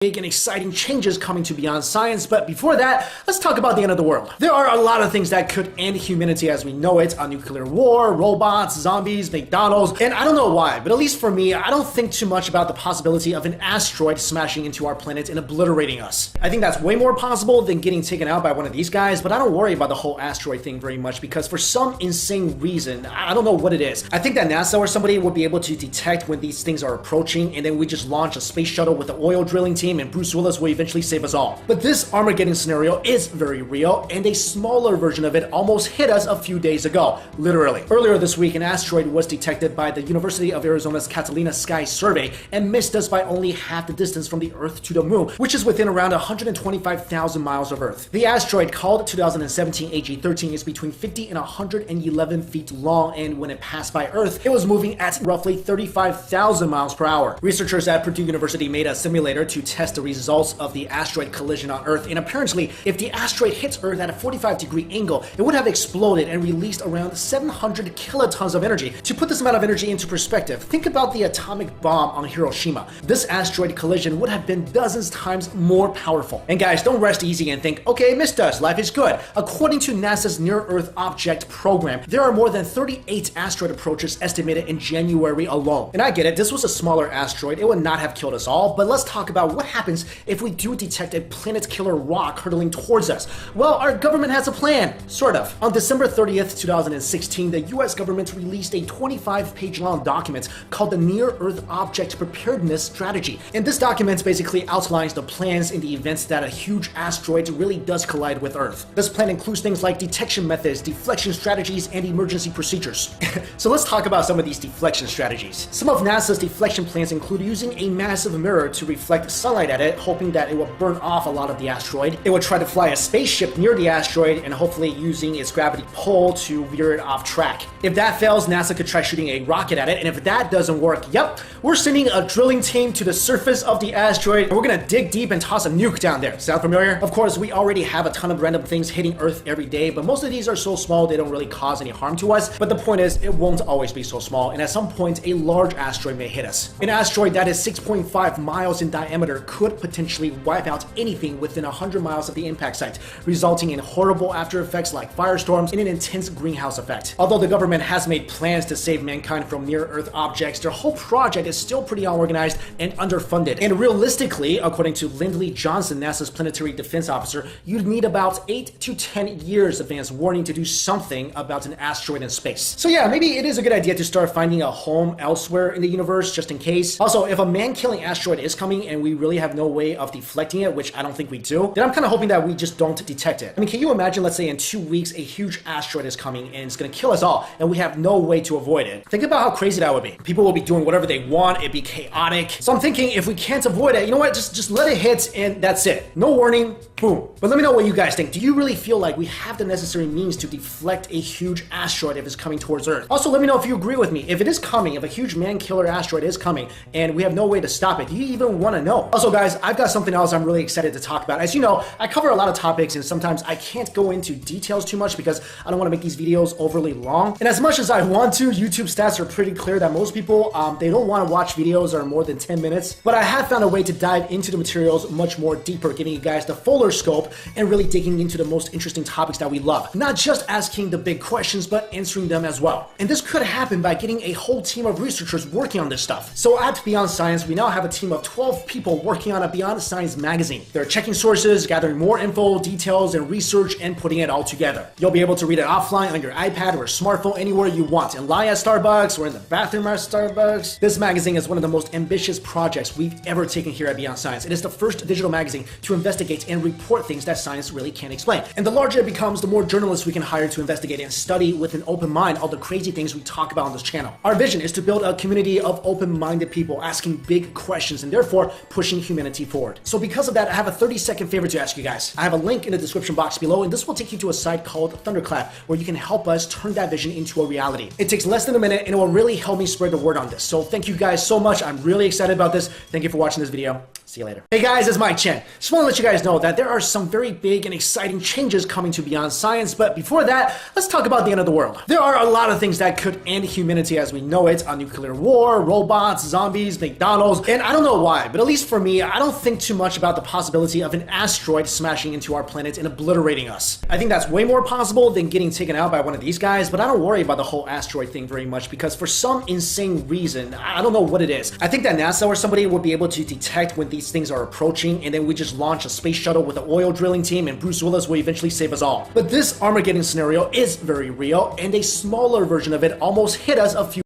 Big and exciting changes coming to Beyond Science, but before that, let's talk about the end of the world. There are a lot of things that could end humanity as we know it: a nuclear war, robots, zombies, McDonald's, and I don't know why, but at least for me, I don't think too much about the possibility of an asteroid smashing into our planet and obliterating us. I think that's way more possible than getting taken out by one of these guys, but I don't worry about the whole asteroid thing very much because for some insane reason, I don't know what it is. I think that NASA or somebody would be able to detect when these things are approaching, and then we just launch a space shuttle with the oil drilling team and Bruce Willis will eventually save us all. But this Armageddon scenario is very real, and a smaller version of it almost hit us a few days ago, literally. Earlier this week, an asteroid was detected by the University of Arizona's Catalina Sky Survey and missed us by only half the distance from the Earth to the Moon, which is within around 125,000 miles of Earth. The asteroid, called 2017 AG13, is between 50 and 111 feet long, and when it passed by Earth, it was moving at roughly 35,000 miles per hour. Researchers at Purdue University made a simulator to test the results of the asteroid collision on Earth, and apparently if the asteroid hits Earth at a 45-degree angle, it would have exploded and released around 700 kilotons of energy. To put this amount of energy into perspective, think about the atomic bomb on Hiroshima. This asteroid collision would have been dozens times more powerful. And guys, don't rest easy and think, okay, it missed us, life is good. According to NASA's Near-Earth Object Program, there are more than 38 asteroid approaches estimated in January alone. And I get it, this was a smaller asteroid, it would not have killed us all, but let's talk about what happens if we do detect a planet-killer rock hurtling towards us. Well, our government has a plan, sort of. On December 30th, 2016, the US government released a 25-page long document called the Near-Earth Object Preparedness Strategy. And this document basically outlines the plans in the event that a huge asteroid really does collide with Earth. This plan includes things like detection methods, deflection strategies, and emergency procedures. So let's talk about some of these deflection strategies. Some of NASA's deflection plans include using a massive mirror to reflect sunlight at it, hoping that it will burn off a lot of the asteroid. It will try to fly a spaceship near the asteroid and hopefully using its gravity pull to veer it off track. If that fails, NASA could try shooting a rocket at it, and if that doesn't work, yep, we're sending a drilling team to the surface of the asteroid and we're gonna dig deep and toss a nuke down there. Sound familiar? Of course, we already have a ton of random things hitting Earth every day, but most of these are so small they don't really cause any harm to us. But the point is, it won't always be so small, and at some point, a large asteroid may hit us. An asteroid that is 6.5 miles in diameter could potentially wipe out anything within 100 miles of the impact site, resulting in horrible after effects like firestorms and an intense greenhouse effect. Although the government has made plans to save mankind from near-Earth objects, their whole project is still pretty unorganized and underfunded. And realistically, according to Lindley Johnson, NASA's planetary defense officer, you'd need about 8 to 10 years advance warning to do something about an asteroid in space. So yeah, maybe it is a good idea to start finding a home elsewhere in the universe just in case. Also, if a man-killing asteroid is coming and we really have no way of deflecting it, which I don't think we do, then I'm kind of hoping that we just don't detect it. I mean, can you imagine, let's say in 2 weeks, a huge asteroid is coming and it's gonna kill us all, and we have no way to avoid it? Think about how crazy that would be. People will be doing whatever they want, it'd be chaotic. So I'm thinking, if we can't avoid it, you know what, just let it hit and that's it. No warning, boom. But let me know what you guys think. Do you really feel like we have the necessary means to deflect a huge asteroid if it's coming towards Earth? Also, let me know if you agree with me. If it is coming, if a huge man-killer asteroid is coming and we have no way to stop it, do you even want to know? Also guys, I've got something else I'm really excited to talk about. As you know, I cover a lot of topics and sometimes I can't go into details too much because I don't want to make these videos overly long. And as much as I want to, YouTube stats are pretty clear that most people, they don't want to watch videos that are more than 10 minutes. But I have found a way to dive into the materials much more deeper, giving you guys the fuller scope and really digging into the most interesting topics that we love. Not just asking the big questions, but answering them as well. And this could happen by getting a whole team of researchers working on this stuff. So at Beyond Science, we now have a team of 12 people working on a Beyond Science magazine. They're checking sources, gathering more info, details, and research, and putting it all together. You'll be able to read it offline on your iPad or smartphone anywhere you want, and lie at Starbucks or in the bathroom at Starbucks. This magazine is one of the most ambitious projects we've ever taken here at Beyond Science. It is the first digital magazine to investigate and report things that science really can't explain. And the larger it becomes, the more journalists we can hire to investigate and study with an open mind all the crazy things we talk about on this channel. Our vision is to build a community of open-minded people asking big questions and therefore pushing humanity forward. So because of that, I have a 30-second favor to ask you guys. I have a link in the description box below, and this will take you to a site called Thunderclap, where you can help us turn that vision into a reality. It takes less than a minute, and it will really help me spread the word on this. So thank you guys so much. I'm really excited about this. Thank you for watching this video. See you later. Hey guys, it's Mike Chen. Just want to let you guys know that there are some very big and exciting changes coming to Beyond Science, but before that, let's talk about the end of the world. There are a lot of things that could end humanity as we know it: a nuclear war, robots, zombies, McDonald's, and I don't know why, but at least for me, I don't think too much about the possibility of an asteroid smashing into our planet and obliterating us. I think that's way more possible than getting taken out by one of these guys, but I don't worry about the whole asteroid thing very much because for some insane reason, I don't know what it is. I think that NASA or somebody would be able to detect when these things are approaching, and then we just launch a space shuttle with an oil drilling team and Bruce Willis will eventually save us all. But this Armageddon scenario is very real, and a smaller version of it almost hit us a few